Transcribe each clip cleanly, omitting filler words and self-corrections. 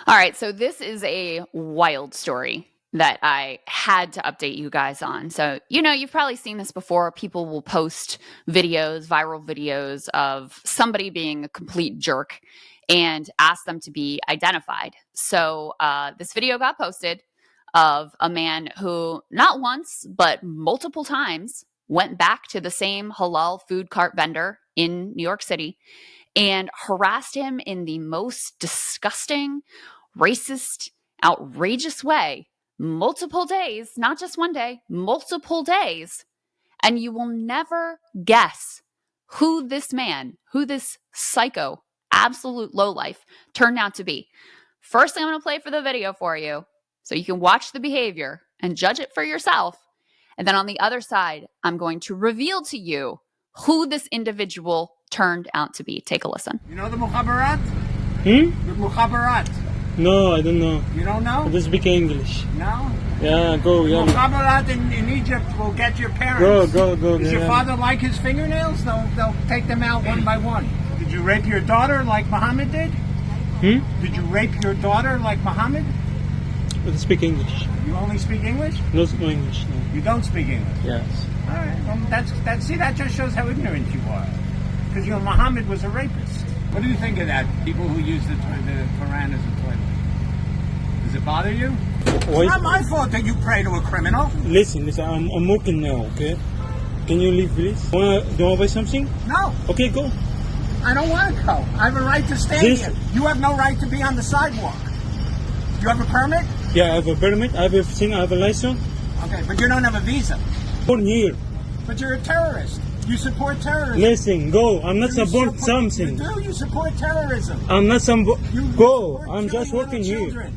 All right, so this is a wild story that I had to update you guys on. So, you've probably seen this before. People will post videos, viral videos of somebody being a complete jerk and ask them to be identified. So, this video got posted of a man who not once, but multiple times went back to the same halal food cart vendor in New York City and harassed him in the most disgusting, racist, outrageous way, multiple days, not just one day, multiple days. And you will never guess who this man, who this psycho, absolute lowlife turned out to be. First, I'm going to play for the video for you so you can watch the behavior and judge it for yourself. And then on the other side, I'm going to reveal to you who this individual turned out to be. Take a listen. You know the Mukhabarat? The Mukhabarat. No, I don't know. You don't know? I just speak English. No? Yeah, go. Yeah. Mukhabarat in Egypt will get your parents. Go. Does your father like his fingernails? They'll take them out one by one. Did you rape your daughter like Muhammad did? Did you rape your daughter like Muhammad? I speak English. You only speak English? No English, no. You don't speak English? Yes. All right. Well, that just shows how ignorant you are. Because Muhammad was a rapist. What do you think of that? People who use the Quran as a toilet. Does it bother you? Why? It's not my fault that you pray to a criminal. Listen, I'm working now, okay? Can you leave, please? Do you want to buy something? No. Okay, go. I don't want to go. I have a right to stand here. You have no right to be on the sidewalk. You have a permit? Yeah, I have a permit. I have everything. I have a license. Okay, but you don't have a visa. Born here. But you're a terrorist. You support terrorism. Listen, go. I'm not support something. You do. You support terrorism. I'm not some. Go. I'm just working here.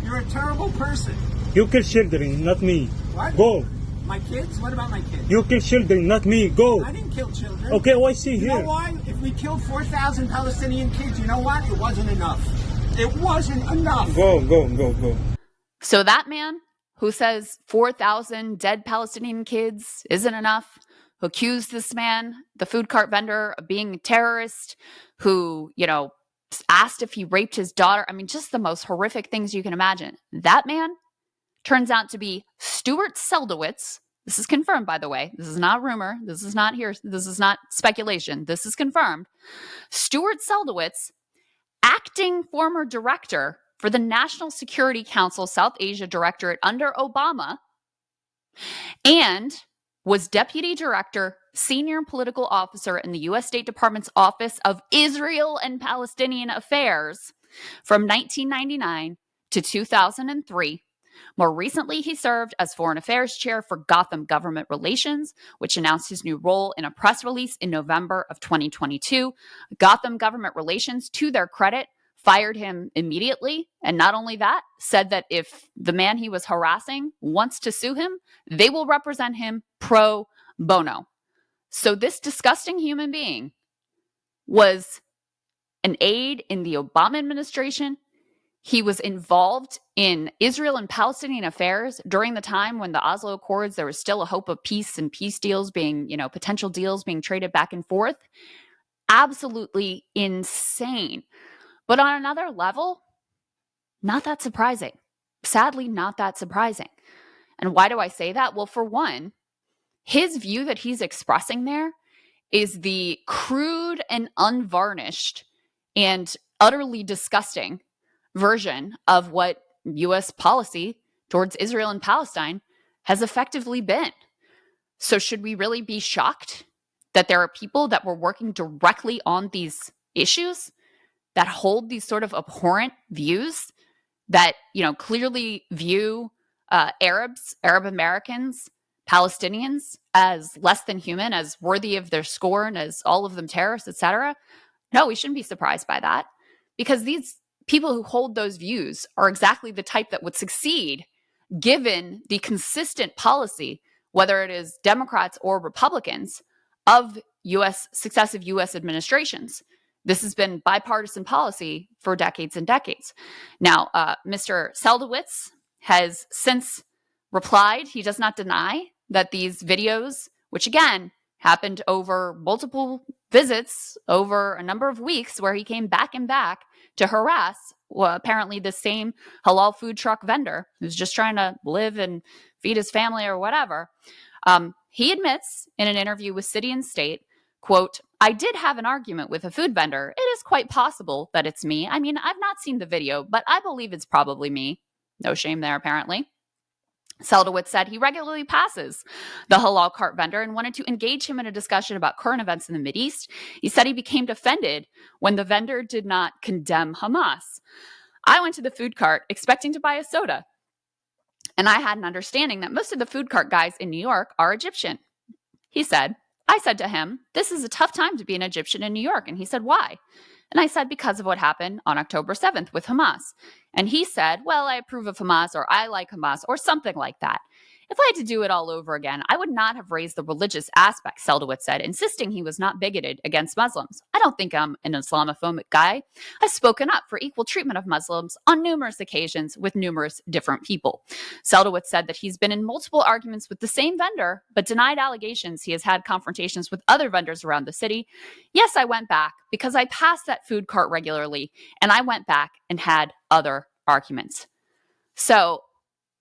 You're a terrible person. You kill children, not me. What? Go. My kids? What about my kids? You kill children, not me. Go. I didn't kill children. Okay, well, I see here. You know why? If we killed 4,000 Palestinian kids, you know what? It wasn't enough. It wasn't enough. Go. So that man who says 4,000 dead Palestinian kids isn't enough, who accused this man, the food cart vendor, of being a terrorist, who, asked if he raped his daughter. I mean, just the most horrific things you can imagine. That man turns out to be Stuart Seldowitz. This is confirmed, by the way. This is not rumor. This is not speculation. This is confirmed. Stuart Seldowitz, acting former director for the National Security Council South Asia Directorate under Obama, and was deputy director, senior political officer in the U.S. State Department's Office of Israel and Palestinian Affairs from 1999 to 2003. More recently, he served as Foreign Affairs Chair for Gotham Government Relations, which announced his new role in a press release in November of 2022. Gotham Government Relations, to their credit, fired him immediately. And not only that, said that if the man he was harassing wants to sue him, they will represent him pro bono. So this disgusting human being was an aide in the Obama administration. He was involved in Israel and Palestinian affairs during the time when the Oslo Accords, there was still a hope of peace and peace deals being, potential deals being traded back and forth. Absolutely insane. But on another level, not that surprising. Sadly, not that surprising. And why do I say that? Well, for one, his view that he's expressing there is the crude and unvarnished and utterly disgusting version of what U.S. policy towards Israel and Palestine has effectively been. So should we really be shocked that there are people that were working directly on these issues that hold these sort of abhorrent views that, clearly view Arab Americans, Palestinians as less than human, as worthy of their scorn, as all of them terrorists, etc.? No, we shouldn't be surprised by that, because these people who hold those views are exactly the type that would succeed given the consistent policy, whether it is Democrats or Republicans, of successive U.S. administrations. This has been bipartisan policy for decades and decades. Now, Mr. Seldowitz has since replied. He does not deny that these videos, which again happened over multiple visits over a number of weeks where he came back and back to harass, apparently the same halal food truck vendor who's just trying to live and feed his family or whatever. He admits in an interview with City and State, quote, "I did have an argument with a food vendor. It is quite possible that it's me. I mean, I've not seen the video, but I believe it's probably me." No shame there, apparently. Seldowitz said he regularly passes the halal cart vendor and wanted to engage him in a discussion about current events in the Mideast. He said he became offended when the vendor did not condemn Hamas. "I went to the food cart expecting to buy a soda, and I had an understanding that most of the food cart guys in New York are Egyptian." He said, "I said to him, 'This is a tough time to be an Egyptian in New York.' And he said, 'Why?' And I said, 'Because of what happened on October 7th with Hamas.' And he said, 'Well, I approve of Hamas,' or 'I like Hamas,' or something like that. If I had to do it all over again, I would not have raised the religious aspect," Seldowitz said, insisting he was not bigoted against Muslims. "I don't think I'm an Islamophobic guy. I've spoken up for equal treatment of Muslims on numerous occasions with numerous different people." Seldowitz said that he's been in multiple arguments with the same vendor, but denied allegations he has had confrontations with other vendors around the city. "Yes, I went back because I pass that food cart regularly, and I went back and had other arguments." So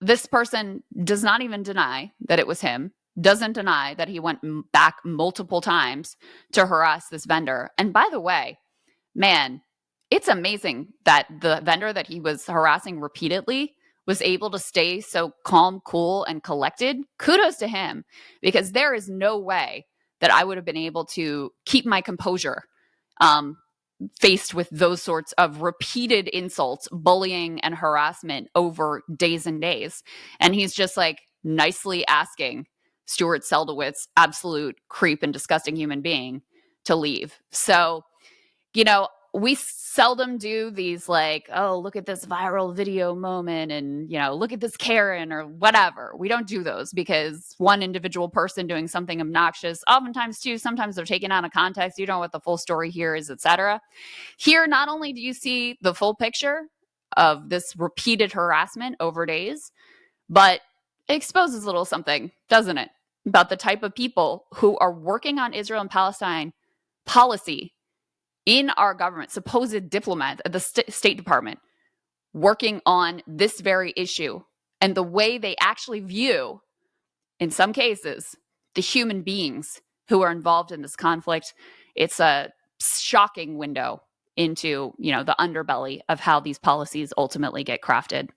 this person does not even deny that it was him, doesn't deny that he went back multiple times to harass this vendor. And by the way, man, it's amazing that the vendor that he was harassing repeatedly was able to stay so calm, cool, and collected. Kudos to him, because there is no way that I would have been able to keep my composure faced with those sorts of repeated insults, bullying, and harassment over days and days. And he's just like nicely asking Stuart Seldowitz, absolute creep and disgusting human being, to leave. So, we seldom do these like, oh, look at this viral video moment and, look at this Karen or whatever. We don't do those because one individual person doing something obnoxious, oftentimes too, sometimes they're taken out of context. You don't know what the full story here is, etc. Here, not only do you see the full picture of this repeated harassment over days, but it exposes a little something, doesn't it, about the type of people who are working on Israel and Palestine policy in our government, supposed diplomats at the State Department, working on this very issue, and the way they actually view, in some cases, the human beings who are involved in this conflict. It's a shocking window into, the underbelly of how these policies ultimately get crafted.